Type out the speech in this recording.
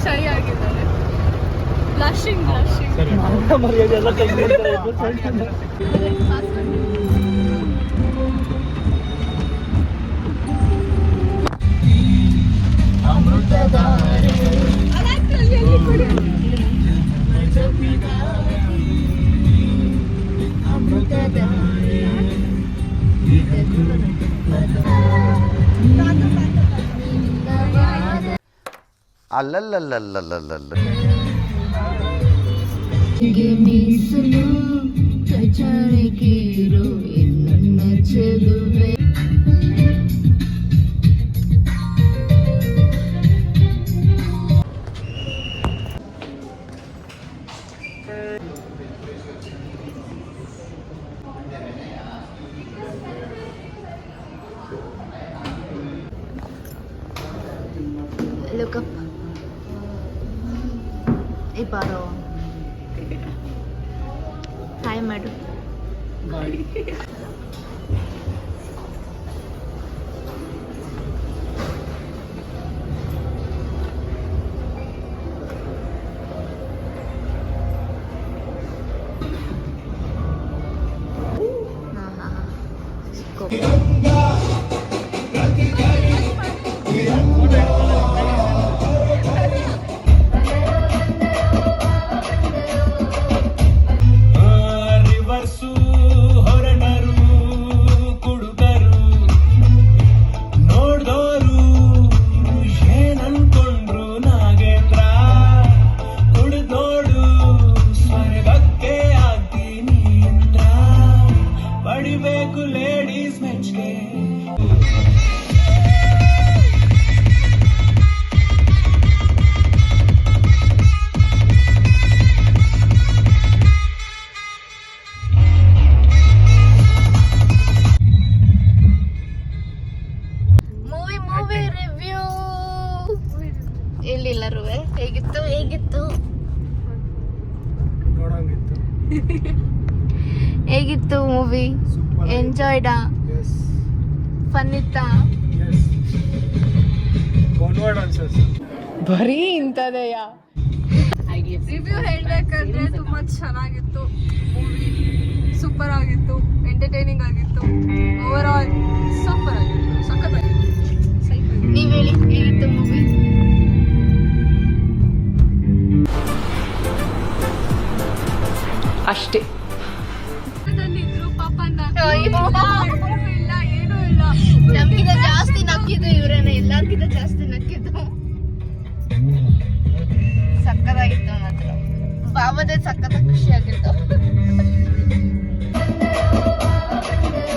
ಶೈ ಆಗಿದ್ದಾರೆ. ಬ್ಲಶಿಂಗ್ ಮರ್ಯಾದೆ ಎಲ್ಲ ಅಲ್ಲಲ್ಲಲ್ಲಲ್ಲಲ್ಲಲ್ಲ ಮೀಸಲು ಚಚಾರಿಕೆರು ನನ್ನ ಚೆಲುವೆ Look up. Hey, Paro. Hi, madam. Bye. Go. ಹೇಗಿತ್ತು ಮೂವಿ? ಎಂಜಾಯ್ಡ್? ಫನ್ ಇತ್ತಾ? ಬರೀ ಇಂಥದೆಯ ರಿವ್ಯೂ ಹೇಳ್ಬೇಕಂದ್ರೆ ತುಂಬಾ ಚೆನ್ನಾಗಿತ್ತು ಮೂವಿ. ಸೂಪರ್ ಆಗಿತ್ತು, ಎಂಟರ್ಟೈನಿಂಗ್ ಆಗಿತ್ತು, ಓವರ್ ಆಲ್ ಸೂಪರ್ ಆಗಿತ್ತು, ಸಖತ್ತಾಗಿತ್ತು. ನೀವ್ ಹೇಳಿ ಹೇಗಿತ್ತು ಮೂವಿ? ಅಷ್ಟೇ. ಪಾಪ ಇಲ್ಲ ಏನೂ ಇಲ್ಲ. ನಮ್ಗಿಂತ ಜಾಸ್ತಿ ನಕ್ಕಿದ್ದು ಇವ್ರೇನ, ಎಲ್ಲಾರ್ಗಿಂತ ಜಾಸ್ತಿ ನಕ್ಕಿದ್ದು. ಸಕ್ಕತ್ತಾಗಿತ್ತು ಮಾತ್ರ. ಬಾಬಾದೇ ಸಕ್ಕತ್ತ ಖುಷಿ ಆಗಿತ್ತು.